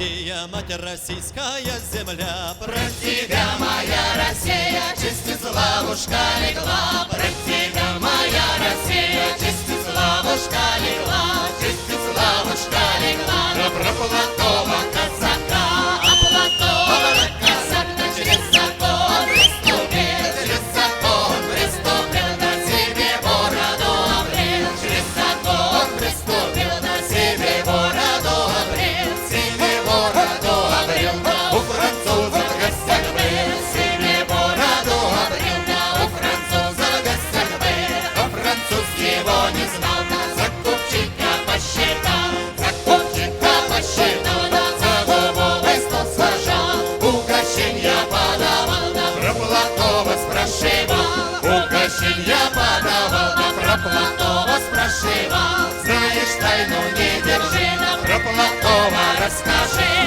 Россия, мать российская земля. Про тебя, моя Россия, честь и славушка легла. Про тебя, моя Россия, честь и славушка легла. Честь и славушка легла. Да про Платова казака, а Платова казак, да через закон приступил, через закон приступил, на себе бороду обрел. Через закон приступил, на себе бороду обрел. Себе бороду обрел, да у французов в гостях был. Себе бороду обрел, да у французов в гостях был. А француз его не знал, да закупщика посчитал. Закупщика посчитал, да за дубовый стол сажал. Угощенья подавал, да про Платова спрашивал. Угощенья подавал, да про Платова спрашивал. Знаешь тайну, не держи, да про Платова расскажи.